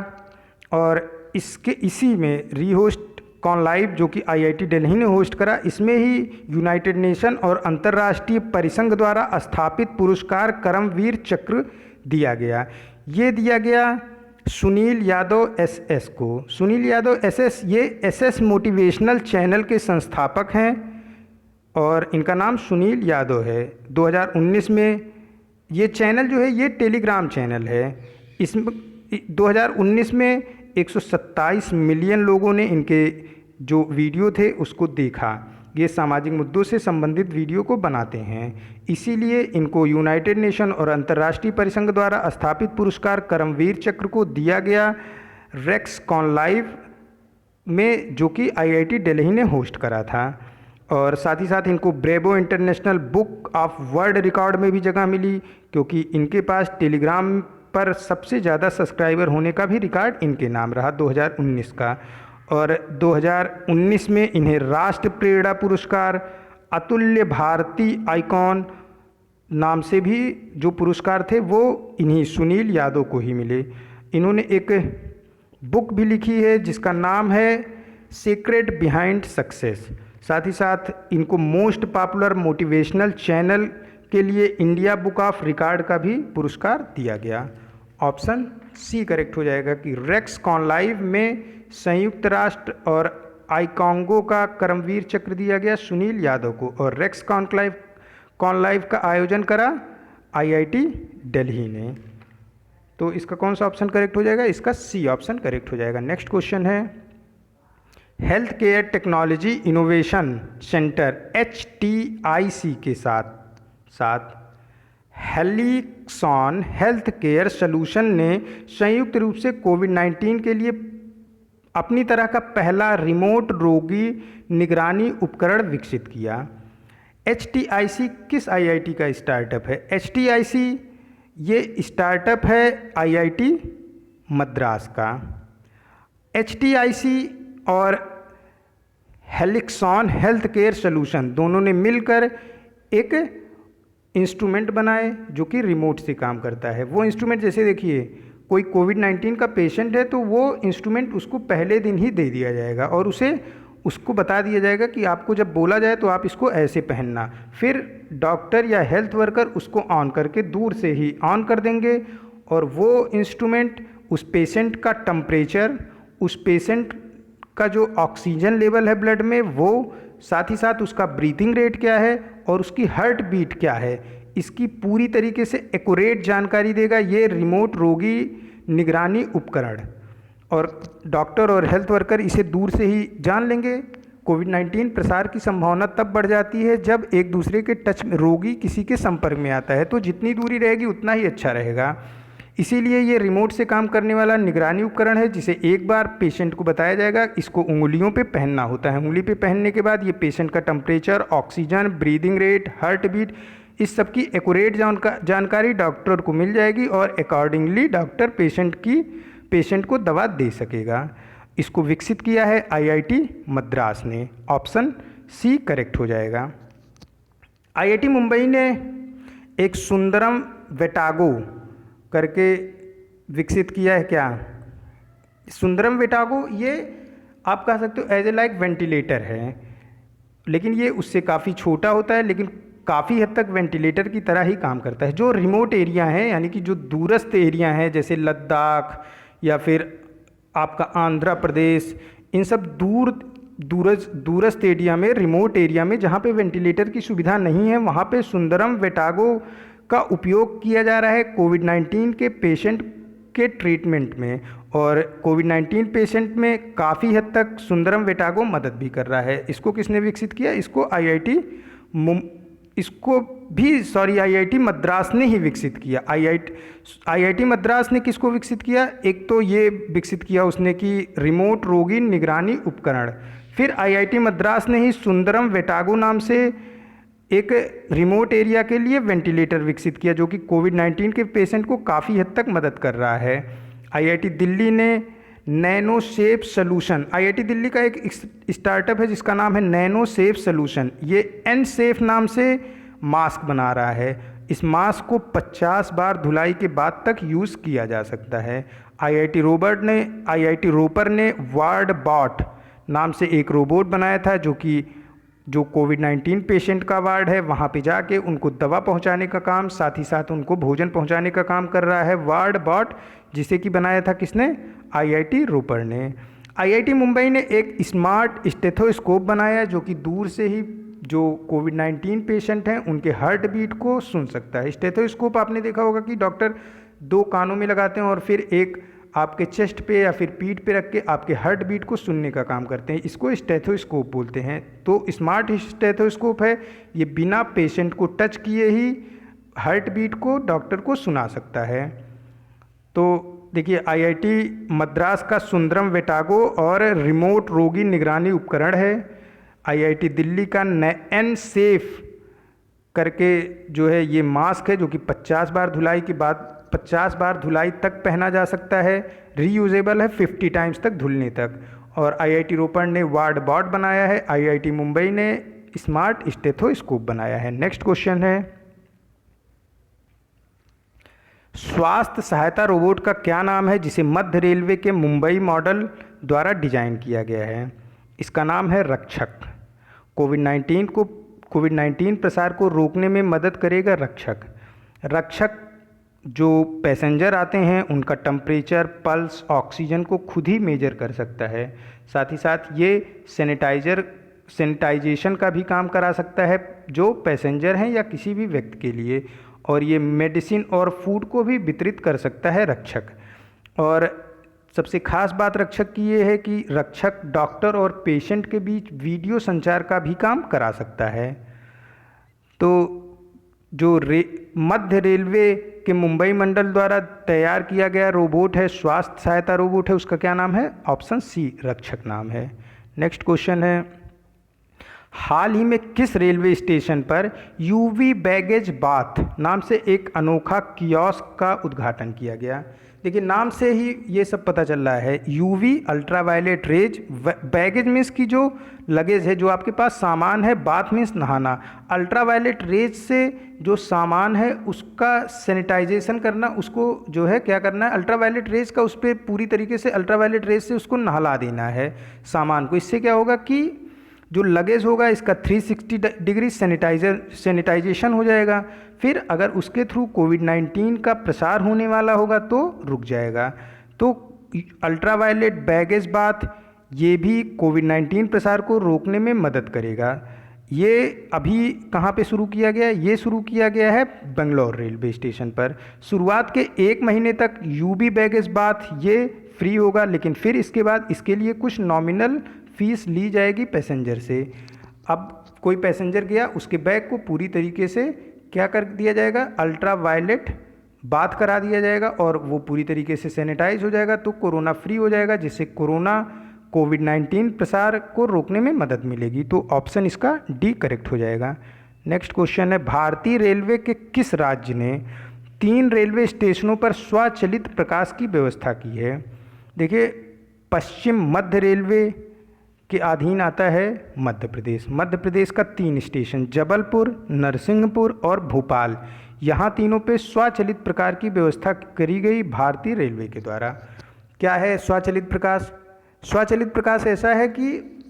A: और इसी में रीहोस्ट कॉनलाइव जो कि आईआईटी दिल्ली ने होस्ट करा, इसमें ही यूनाइटेड नेशन और अंतर्राष्ट्रीय परिसंघ द्वारा स्थापित पुरस्कार कर्मवीर चक्र दिया गया। ये दिया गया सुनील यादव एसएस को। सुनील यादव एसएस ये एसएस मोटिवेशनल चैनल के संस्थापक हैं और इनका नाम सुनील यादव है। 2019 में ये चैनल जो है ये टेलीग्राम चैनल है। इसमें 2019 में 127 मिलियन लोगों ने इनके जो वीडियो थे उसको देखा। ये सामाजिक मुद्दों से संबंधित वीडियो को बनाते हैं, इसीलिए इनको यूनाइटेड नेशन और अंतर्राष्ट्रीय परिसंघ द्वारा स्थापित पुरस्कार कर्मवीर चक्र को दिया गया रेक्स कॉनलाइव में, जो कि आईआईटी दिल्ली ने होस्ट करा था। और साथ ही साथ इनको Bravo international book of world record में भी जगह मिली, क्योंकि इनके पास टेलीग्राम पर सबसे ज़्यादा सब्सक्राइबर होने का भी रिकॉर्ड इनके नाम रहा 2019 का। और 2019 में इन्हें राष्ट्र प्रेरणा पुरस्कार, अतुल्य भारती आइकॉन नाम से भी जो पुरस्कार थे वो इन्हीं सुनील यादव को ही मिले। इन्होंने एक बुक भी लिखी है जिसका नाम है सीक्रेट बिहाइंड सक्सेस। साथ ही साथ इनको मोस्ट पॉपुलर मोटिवेशनल चैनल के लिए इंडिया बुक ऑफ रिकॉर्ड का भी पुरस्कार दिया गया। ऑप्शन सी करेक्ट हो जाएगा कि रेक्स कॉनलाइव में संयुक्त राष्ट्र और आईकांगो का कर्मवीर चक्र दिया गया सुनील यादव को, और रेक्स कॉनलाइव का आयोजन करा आईआईटी दिल्ली ने। तो इसका कौन सा ऑप्शन करेक्ट हो जाएगा? इसका सी ऑप्शन करेक्ट हो जाएगा। नेक्स्ट क्वेश्चन है, health care technology innovation centre HTIC के साथ हेलिक्सॉन हेल्थ केयर सॉल्यूशन ने संयुक्त रूप से कोविड-19 के लिए अपनी तरह का पहला रिमोट रोगी निगरानी उपकरण विकसित किया। HTIC किस आईआईटी का स्टार्टअप है? HTIC ये स्टार्टअप है आईआईटी मद्रास का। HTIC और हेलिक्सॉन हेल्थ केयर सॉल्यूशन दोनों ने मिलकर एक इंस्ट्रूमेंट बनाए जो कि रिमोट से काम करता है। वो इंस्ट्रूमेंट जैसे देखिए, कोई कोविड-19 का पेशेंट है तो वो इंस्ट्रूमेंट उसको पहले दिन ही दे दिया जाएगा और उसको बता दिया जाएगा कि आपको जब बोला जाए तो आप इसको ऐसे पहनना। फिर डॉक्टर या हेल्थ वर्कर उसको ऑन करके दूर से ही ऑन कर देंगे और वो इंस्ट्रूमेंट उस पेशेंट का टेम्परेचर, उस पेशेंट का जो ऑक्सीजन लेवल है ब्लड में वो, साथ ही साथ उसका ब्रीथिंग रेट क्या है और उसकी हार्ट बीट क्या है, इसकी पूरी तरीके से एक्यूरेट जानकारी देगा ये रिमोट रोगी निगरानी उपकरण। और डॉक्टर और हेल्थ वर्कर इसे दूर से ही जान लेंगे। कोविड-19 प्रसार की संभावना तब बढ़ जाती है जब एक दूसरे के टच में रोगी किसी के संपर्क में आता है, तो जितनी दूरी रहेगी उतना ही अच्छा रहेगा। इसीलिए ये रिमोट से काम करने वाला निगरानी उपकरण है जिसे एक बार पेशेंट को बताया जाएगा, इसको उंगलियों पे पहनना होता है। उंगली पे पहनने के बाद ये पेशेंट का temperature, oxygen, breathing rate, heart beat, इस सब की एक्यूरेट जानकारी डॉक्टर को मिल जाएगी और अकॉर्डिंगली डॉक्टर पेशेंट को दवा दे सकेगा। इसको विकसित किया है आईआईटी मद्रास ने। ऑप्शन सी करेक्ट हो जाएगा। आईआईटी मुंबई ने एक सुंदरम वेटागो करके विकसित किया है। क्या सुंदरम वेटागो? ये आप कह सकते हो एज ए लाइक वेंटिलेटर है, लेकिन ये उससे काफ़ी छोटा होता है, लेकिन काफ़ी हद तक वेंटिलेटर की तरह ही काम करता है। जो रिमोट एरिया हैं, यानी कि जो दूरस्थ एरिया हैं जैसे लद्दाख या फिर आपका आंध्र प्रदेश, इन सब दूरस्थ एरिया में, रिमोट एरिया में जहाँ पे वेंटिलेटर की सुविधा नहीं है, वहाँ पे सुंदरम वेटागो का उपयोग किया जा रहा है कोविड-19 के पेशेंट के ट्रीटमेंट में, और कोविड-19 पेशेंट में काफ़ी हद तक सुंदरम वेटागो मदद भी कर रहा है। इसको किसने विकसित किया? इसको आईआईटी मद्रास ने ही विकसित किया। आईआईटी मद्रास ने किसको विकसित किया? एक तो ये विकसित किया उसने कि रिमोट रोगी निगरानी उपकरण। फिर आईआईटी मद्रास ने ही सुंदरम वेटागो नाम से एक रिमोट एरिया के लिए वेंटिलेटर विकसित किया, जो कि कोविड-19 के पेशेंट को काफ़ी हद तक मदद कर रहा है। आईआईटी दिल्ली ने nano safe solution, IIT Delhi का एक स्टार्टअप है जिसका नाम है नैनो सेफ सॉल्यूशन, ये एन सेफ नाम से मास्क बना रहा है। इस मास्क को 50 बार धुलाई के बाद तक यूज़ किया जा सकता है। आईआईटी रोपर ने वार्ड बॉट नाम से एक रोबोट बनाया था, जो कोविड-19 पेशेंट का वार्ड है वहाँ पे जाके उनको दवा पहुँचाने का काम, साथ ही साथ उनको भोजन पहुँचाने का काम कर रहा है वार्ड बॉट, जिसे कि बनाया था किसने? आईआईटी रोपर ने। आईआईटी मुंबई ने एक स्मार्ट स्टेथोस्कोप बनाया, जो कि दूर से ही जो कोविड-19 पेशेंट हैं उनके हार्ट बीट को सुन सकता है। स्टेथोस्कोप आपने देखा होगा कि डॉक्टर 2 कानों में लगाते हैं और फिर एक आपके चेस्ट पे या फिर पीठ पे रख के आपके हार्ट बीट को सुनने का काम करते हैं। इसको स्टेथोस्कोप बोलते हैं। तो स्मार्ट स्टेथोस्कोप है, ये बिना पेशेंट को टच किए ही हार्ट बीट को डॉक्टर को सुना सकता है। तो देखिए, आईआईटी मद्रास का सुंदरम वेटागो और रिमोट रोगी निगरानी उपकरण है। आईआईटी दिल्ली का एन सेफ करके जो है ये मास्क है, जो कि 50 बार धुलाई के बाद 50 बार धुलाई तक पहना जा सकता है, रीयूजेबल है 50 टाइम्स तक धुलने तक। और आईआईटी रोपड़ ने वार्ड बॉट बनाया है, आईआईटी मुंबई ने स्मार्ट स्टेथोस्कोप बनाया है। नेक्स्ट क्वेश्चन है, स्वास्थ्य सहायता रोबोट का क्या नाम है जिसे मध्य रेलवे के मुंबई मॉडल द्वारा डिजाइन किया गया है? इसका नाम है रक्षक। कोविड-19 प्रसार को रोकने में मदद करेगा रक्षक जो पैसेंजर आते हैं उनका टेम्परेचर, पल्स, ऑक्सीजन को खुद ही मेजर कर सकता है। साथ ही साथ ये सैनिटाइजेशन का भी काम करा सकता है जो पैसेंजर हैं या किसी भी व्यक्ति के लिए, और ये मेडिसिन और फूड को भी वितरित कर सकता है रक्षक। और सबसे खास बात रक्षक की ये है कि रक्षक डॉक्टर और पेशेंट के बीच वीडियो संचार का भी काम करा सकता है। तो जो मध्य रेलवे के मुंबई मंडल द्वारा तैयार किया गया रोबोट है, स्वास्थ्य सहायता रोबोट है, उसका क्या नाम है? ऑप्शन सी, रक्षक नाम है। नेक्स्ट क्वेश्चन है, हाल ही में किस रेलवे स्टेशन पर यूवी बैगेज बाथ नाम से एक अनोखा कियोस्क का उद्घाटन किया गया? देखिए, नाम से ही ये सब पता चल रहा है। UV ultraviolet rays, baggage means की जो लगेज है, जो आपके पास सामान है, बाथ मीन्स नहाना। अल्ट्रावायलेट रेज से जो सामान है उसका सैनिटाइजेशन करना, उसको जो है क्या करना है, अल्ट्रावायलेट रेज का उस पर पूरी तरीके से अल्ट्रावायलेट रेज से उसको नहला देना है सामान को। इससे क्या होगा कि जो लगेज होगा इसका 360 डिग्री सैनिटाइजेशन हो जाएगा। फिर अगर उसके थ्रू कोविड-19 का प्रसार होने वाला होगा तो रुक जाएगा। तो अल्ट्रावायलेट बैगेज बाथ ये भी कोविड-19 प्रसार को रोकने में मदद करेगा। ये अभी कहाँ पे शुरू किया गया है? ये शुरू किया गया है बेंगलोर रेलवे स्टेशन पर। शुरुआत के 1 महीने तक यूवी बैगेज बाथ ये फ्री होगा, लेकिन फिर इसके बाद इसके लिए कुछ नॉमिनल फीस ली जाएगी पैसेंजर से। अब कोई पैसेंजर गया, उसके बैग को पूरी तरीके से क्या कर दिया जाएगा, अल्ट्रावायलेट बाथ करा दिया जाएगा और वो पूरी तरीके से सैनिटाइज हो जाएगा, तो कोरोना फ्री हो जाएगा, जिससे कोविड-19 प्रसार को रोकने में मदद मिलेगी। तो ऑप्शन इसका डी करेक्ट हो जाएगा। नेक्स्ट क्वेश्चन है, भारतीय रेलवे के किस राज्य ने 3 रेलवे स्टेशनों पर स्वचालित प्रकाश की व्यवस्था की है? देखिए, पश्चिम मध्य रेलवे के अधीन आता है मध्य प्रदेश। मध्य प्रदेश का 3 स्टेशन जबलपुर, नरसिंहपुर और भोपाल, यहाँ तीनों पे स्वचालित प्रकार की व्यवस्था करी गई भारतीय रेलवे के द्वारा। क्या है स्वचालित प्रकाश? स्वचालित प्रकाश ऐसा है कि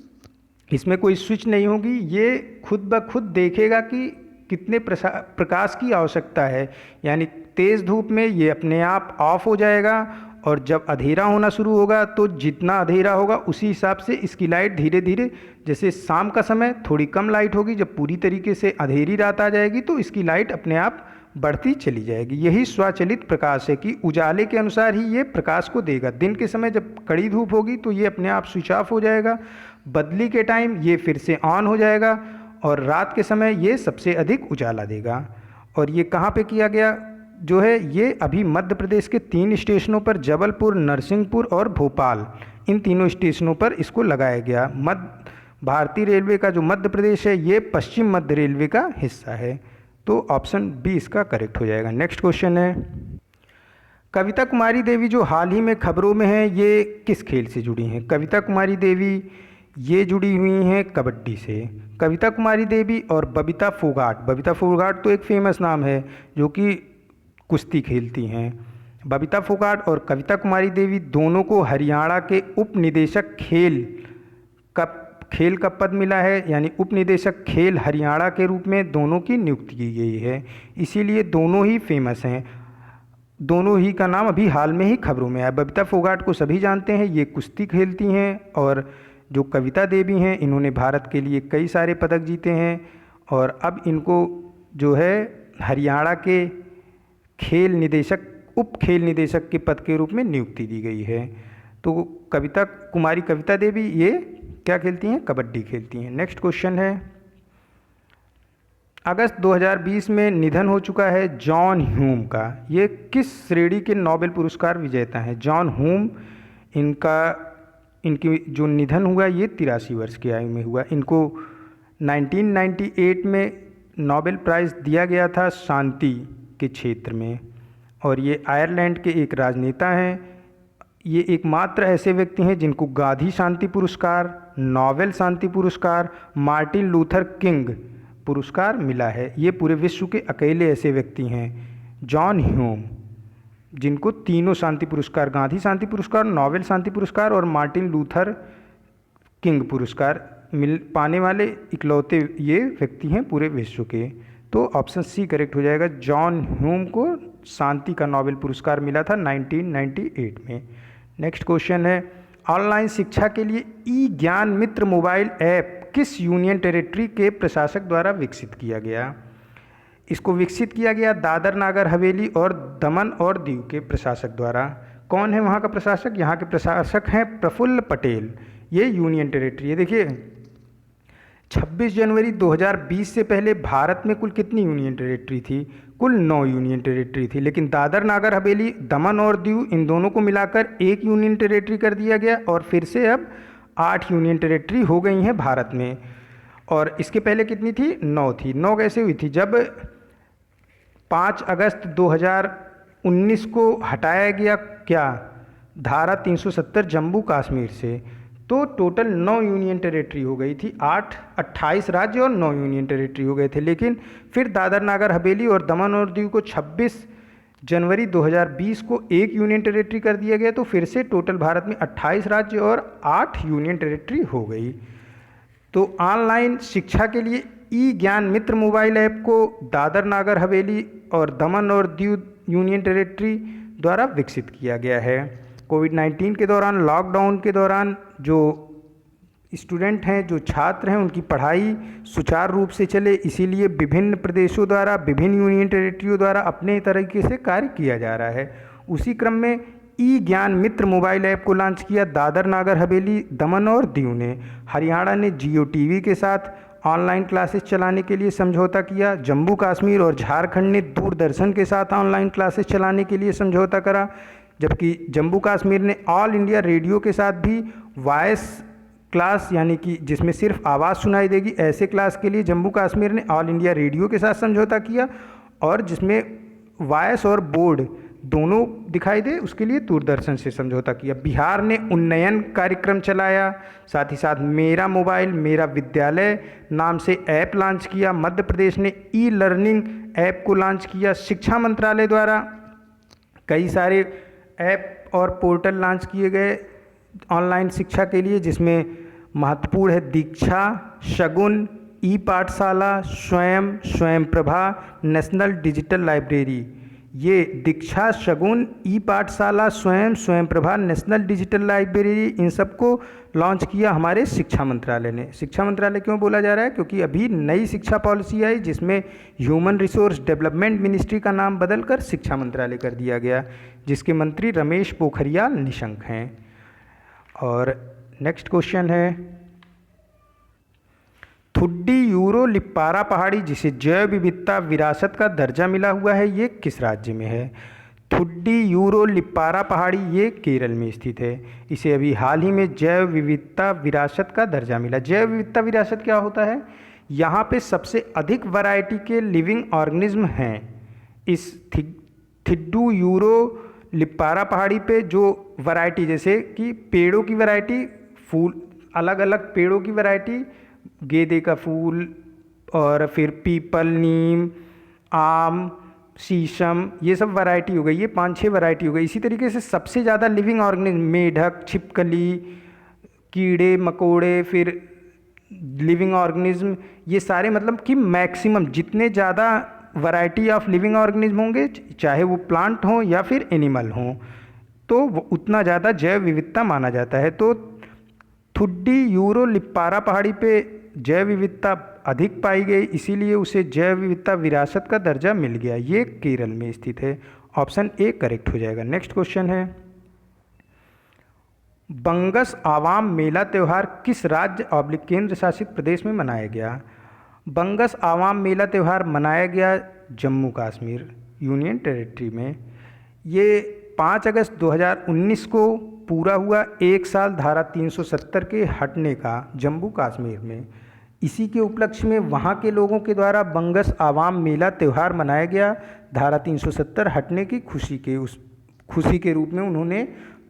A: इसमें कोई स्विच नहीं होगी, ये खुद ब खुद देखेगा कि कितने प्रकाश की आवश्यकता है। यानी तेज़ धूप में ये अपने आप ऑफ हो जाएगा और जब अंधेरा होना शुरू होगा तो जितना अंधेरा होगा उसी हिसाब से इसकी लाइट धीरे धीरे, जैसे शाम का समय थोड़ी कम लाइट होगी, जब पूरी तरीके से अंधेरी रात आ जाएगी तो इसकी लाइट अपने आप बढ़ती चली जाएगी। यही स्वचालित प्रकाश है कि उजाले के अनुसार ही ये प्रकाश को देगा। दिन के समय जब कड़ी धूप होगी तो ये अपने आप स्विच ऑफ हो जाएगा, बदली के टाइम ये फिर से ऑन हो जाएगा और रात के समय ये सबसे अधिक उजाला देगा। और ये कहाँ पे किया गया जो है, ये अभी मध्य प्रदेश के 3 स्टेशनों पर, जबलपुर, नरसिंहपुर और भोपाल, इन तीनों स्टेशनों पर इसको लगाया गया। भारतीय रेलवे का जो मध्य प्रदेश है ये पश्चिम मध्य रेलवे का हिस्सा है। तो ऑप्शन बी इसका करेक्ट हो जाएगा। नेक्स्ट क्वेश्चन है, कविता कुमारी देवी जो हाल ही में खबरों में है ये किस खेल से जुड़ी हैं? कविता कुमारी देवी ये जुड़ी हुई हैं कबड्डी से। कविता कुमारी देवी और बबीता फोगाट तो एक फेमस नाम है जो कि कुश्ती खेलती हैं। बबीता फोगाट और कविता कुमारी देवी दोनों को हरियाणा के उप निदेशक खेल का पद मिला है, यानी उप निदेशक खेल हरियाणा के रूप में दोनों की नियुक्ति की गई है। इसीलिए दोनों ही फेमस हैं, दोनों ही का नाम अभी हाल में ही खबरों में आया। बबीता फोगाट को सभी जानते हैं, ये कुश्ती खेलती हैं, और जो कविता देवी हैं इन्होंने भारत के लिए कई सारे पदक जीते हैं और अब इनको जो है हरियाणा के उप खेल निदेशक के पद के रूप में नियुक्ति दी गई है। तो कविता देवी ये क्या खेलती हैं? कबड्डी खेलती हैं। नेक्स्ट क्वेश्चन है, अगस्त 2020 में निधन हो चुका है जॉन ह्यूम का। ये किस श्रेणी के नोबेल पुरस्कार विजेता हैं? जॉन ह्यूम, इनकी जो निधन हुआ ये 83 वर्ष की आयु में हुआ। इनको 1998 में नोबेल प्राइज़ दिया गया था शांति के क्षेत्र में, और ये आयरलैंड के एक राजनेता हैं। ये एकमात्र ऐसे व्यक्ति हैं जिनको गांधी शांति पुरस्कार, नोबेल शांति पुरस्कार, मार्टिन लूथर किंग पुरस्कार मिला है। ये पूरे विश्व के अकेले ऐसे व्यक्ति हैं जॉन ह्यूम जिनको तीनों शांति पुरस्कार, गांधी शांति पुरस्कार, नोबेल शांति पुरस्कार और मार्टिन लूथर किंग पुरस्कार पाने वाले इकलौते ये व्यक्ति हैं पूरे विश्व के। तो ऑप्शन सी करेक्ट हो जाएगा। जॉन ह्यूम को शांति का नोबेल पुरस्कार मिला था 1998 में। नेक्स्ट क्वेश्चन है, ऑनलाइन शिक्षा के लिए ई ज्ञान मित्र मोबाइल ऐप किस यूनियन टेरिटरी के प्रशासक द्वारा विकसित किया गया? इसको विकसित किया गया दादर नागर हवेली और दमन और दीव के प्रशासक द्वारा। कौन है वहाँ का प्रशासक? यहाँ के प्रशासक हैं प्रफुल्ल पटेल। ये यूनियन टेरिटरी है। देखिए 26 जनवरी 2020 से पहले भारत में कुल कितनी यूनियन टेरिटरी थी? कुल 9 यूनियन टेरिटरी थी, लेकिन दादर नागर हवेली, दमन और दीव इन दोनों को मिलाकर एक यूनियन टेरिटरी कर दिया गया और फिर से अब 8 यूनियन टेरिटरी हो गई हैं भारत में। और इसके पहले कितनी थी? 9 थी। 9 कैसे हुई थी? जब 5 अगस्त 2019 को हटाया गया क्या धारा 370 जम्मू कश्मीर से, तो टोटल 9 यूनियन टेरिटरी हो गई थी। 28 राज्य और 9 यूनियन टेरिटरी हो गए थे। लेकिन फिर दादर नागर हवेली और दमन और दीव को 26 जनवरी 2020 को एक यूनियन टेरिटरी कर दिया गया, तो फिर से टोटल भारत में 28 राज्य और 8 यूनियन टेरिटरी हो गई। तो ऑनलाइन शिक्षा के लिए ई ज्ञान मित्र मोबाइल ऐप को दादर नागर हवेली और दमन और दीव यूनियन टेरिटरी द्वारा विकसित किया गया है। कोविड-19 के दौरान, लॉकडाउन के दौरान जो स्टूडेंट हैं, जो छात्र हैं, उनकी पढ़ाई सुचारू रूप से चले, इसीलिए विभिन्न प्रदेशों द्वारा, विभिन्न यूनियन टेरिटरियों द्वारा अपने तरीके से कार्य किया जा रहा है। उसी क्रम में ई ज्ञान मित्र मोबाइल ऐप को लॉन्च किया दादर नागर हवेली, दमन और दीव ने। हरियाणा ने जियो टीवी के साथ ऑनलाइन क्लासेस चलाने के लिए समझौता किया। जम्मू कश्मीर और झारखंड ने दूरदर्शन के साथ ऑनलाइन क्लासेस चलाने के लिए समझौता करा, जबकि जम्मू कश्मीर ने ऑल इंडिया रेडियो के साथ भी वॉइस क्लास, यानी कि जिसमें सिर्फ आवाज़ सुनाई देगी, ऐसे क्लास के लिए जम्मू कश्मीर ने ऑल इंडिया रेडियो के साथ समझौता किया, और जिसमें वॉइस और बोर्ड दोनों दिखाई दे उसके लिए दूरदर्शन से समझौता किया। बिहार ने उन्नयन कार्यक्रम चलाया, साथ ही साथ मेरा मोबाइल मेरा विद्यालय नाम से ऐप लॉन्च किया। मध्य प्रदेश ने ई लर्निंग ऐप को लॉन्च किया। शिक्षा मंत्रालय द्वारा कई सारे ऐप और पोर्टल लॉन्च किए गए ऑनलाइन शिक्षा के लिए, जिसमें महत्वपूर्ण है दीक्षा, शगुन, ई पाठशाला, स्वयं प्रभा, नेशनल डिजिटल लाइब्रेरी। ये दीक्षा शगुन, ई पाठशाला, स्वयं प्रभा, नेशनल डिजिटल लाइब्रेरी, इन सबको लॉन्च किया हमारे शिक्षा मंत्रालय ने। शिक्षा मंत्रालय क्यों बोला जा रहा है? क्योंकि अभी नई शिक्षा पॉलिसी आई जिसमें ह्यूमन रिसोर्स डेवलपमेंट मिनिस्ट्री का नाम बदलकर शिक्षा मंत्रालय कर दिया गया, जिसके मंत्री रमेश पोखरियाल निशंक हैं। और नेक्स्ट क्वेश्चन है, थुड्डी यूरो लिप्पारा पहाड़ी जिसे जैव विविधता विरासत का दर्जा मिला हुआ है, ये किस राज्य में है? थुड्डी यूरो लिप्पारा पहाड़ी ये केरल में स्थित है। इसे अभी हाल ही में जैव विविधता विरासत का दर्जा मिला। जैव विविधता विरासत क्या होता है? यहाँ पे सबसे अधिक वैरायटी के लिविंग ऑर्गेनिज्म हैं। इस थिड्डू यूरो लिप्पारा पहाड़ी पे जो वैरायटी, जैसे कि पेड़ों की वैरायटी, फूल, अलग अलग पेड़ों की वैरायटी, गेंदे का फूल और फिर पीपल, नीम, आम, शीशम, ये सब वैरायटी हो गई। ये 5-6 वैरायटी हो गई। इसी तरीके से सबसे ज़्यादा लिविंग ऑर्गेनिज्म मेढक, छिपकली, कीड़े मकोड़े, फिर लिविंग ऑर्गेनिज्म, ये सारे मतलब कि मैक्सिमम जितने ज़्यादा वैरायटी ऑफ लिविंग ऑर्गेनिज्म होंगे, चाहे वो प्लांट हों या फिर एनिमल हों, तो वो उतना ज़्यादा जैव विविधता माना जाता है। तो थुड्डी यूरो लिप्पारा पहाड़ी पे जैव विविधता अधिक पाई गई, इसीलिए उसे जैव विविधता विरासत का दर्जा मिल गया। ये केरल में स्थित है। ऑप्शन ए करेक्ट हो जाएगा। नेक्स्ट क्वेश्चन है, बंगस आवाम मेला त्यौहार किस राज्य / केंद्र शासित प्रदेश में मनाया गया? बंगस आवाम मेला त्यौहार मनाया गया जम्मू कश्मीर यूनियन टेरिटरी में। ये 5 अगस्त 2019 को पूरा हुआ 1 साल धारा 370 के हटने का जम्मू कश्मीर में। इसी के उपलक्ष्य में वहाँ के लोगों के द्वारा बंगस आवाम मेला त्यौहार मनाया गया। धारा 370 हटने की खुशी के रूप में उन्होंने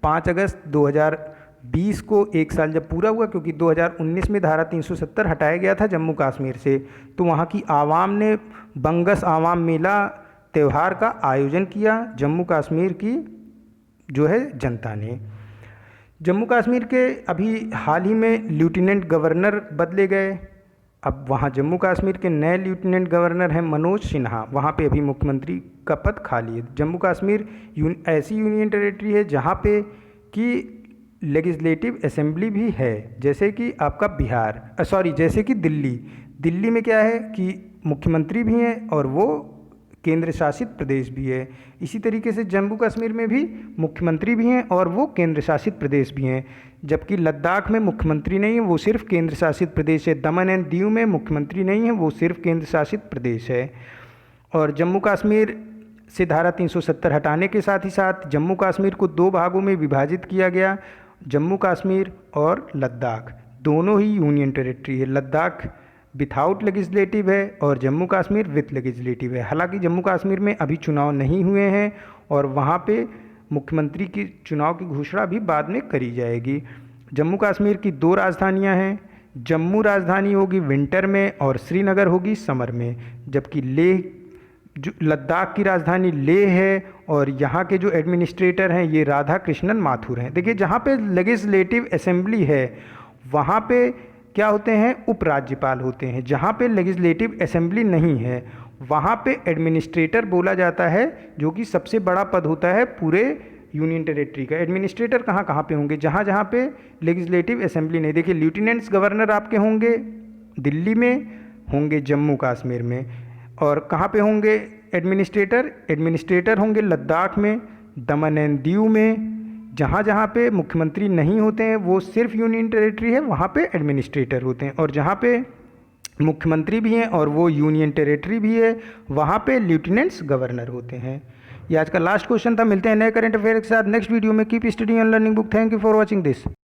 A: 5 अगस्त 2020 को 1 साल जब पूरा हुआ, क्योंकि 2019 में धारा 370 हटाया गया था जम्मू कश्मीर से, तो वहाँ की आवाम ने बंगस आवाम मेला त्यौहार का आयोजन किया। जम्मू कश्मीर की जो है जनता ने। जम्मू कश्मीर के अभी हाल ही में लेफ्टिनेंट गवर्नर बदले गए। अब वहाँ जम्मू कश्मीर के नए लेफ्टिनेंट गवर्नर हैं मनोज सिन्हा। वहाँ पे अभी मुख्यमंत्री का पद खाली है। जम्मू कश्मीर ऐसी यूनियन टेरिटरी है जहाँ पे कि लेजिस्लेटिव असेंबली भी है, जैसे कि आपका जैसे कि दिल्ली में क्या है कि मुख्यमंत्री भी हैं और वो केंद्र शासित प्रदेश भी है। इसी तरीके से जम्मू कश्मीर में भी मुख्यमंत्री भी हैं और वो केंद्र शासित प्रदेश भी हैं। जबकि लद्दाख में मुख्यमंत्री नहीं है, वो सिर्फ केंद्र शासित प्रदेश है। दमन एंड दीव में मुख्यमंत्री नहीं है, वो सिर्फ केंद्र शासित प्रदेश है। और जम्मू कश्मीर से धारा 370 हटाने के साथ ही साथ जम्मू कश्मीर को 2 भागों में विभाजित किया गया। जम्मू कश्मीर और लद्दाख दोनों ही यूनियन टेरिटरी है। लद्दाख विथआउट लेजिस्लेटिव है और जम्मू कश्मीर विथ लेजिस्लेटिव है। हालांकि जम्मू कश्मीर में अभी चुनाव नहीं हुए हैं और वहाँ पे मुख्यमंत्री की चुनाव की घोषणा भी बाद में करी जाएगी। जम्मू कश्मीर की 2 राजधानियाँ हैं। जम्मू राजधानी होगी विंटर में और श्रीनगर होगी समर में। जबकि लद्दाख की राजधानी लेह है और यहाँ के जो एडमिनिस्ट्रेटर हैं ये राधा कृष्णन माथुर हैं। देखिए, जहाँ पे लेजिस्लेटिव असेंबली है वहाँ पे क्या होते हैं, उपराज्यपाल होते हैं। जहाँ पे लेजिस्लेटिव असेंबली नहीं है वहाँ पे एडमिनिस्ट्रेटर बोला जाता है, जो कि सबसे बड़ा पद होता है पूरे यूनियन टेरिटरी का। एडमिनिस्ट्रेटर कहाँ कहाँ पे होंगे? जहाँ जहाँ पे लेजिस्लेटिव असेंबली नहीं। देखिए, लेफ्टिनेंट्स गवर्नर आपके होंगे दिल्ली में, होंगे जम्मू कश्मीर में। और कहाँ पे होंगे एडमिनिस्ट्रेटर होंगे लद्दाख में, दमन एंड दीव में। जहाँ जहाँ पे मुख्यमंत्री नहीं होते हैं वो सिर्फ यूनियन टेरिटरी है, वहाँ पे एडमिनिस्ट्रेटर होते हैं। और जहाँ पे मुख्यमंत्री भी हैं और वो यूनियन टेरिटरी भी है, वहाँ पे लेफ्टिनेंट्स गवर्नर होते हैं। ये आज का लास्ट क्वेश्चन था। मिलते हैं नए करंट अफेयर के साथ नेक्स्ट वीडियो में। Keep studying and learning book. Thank you for watching this.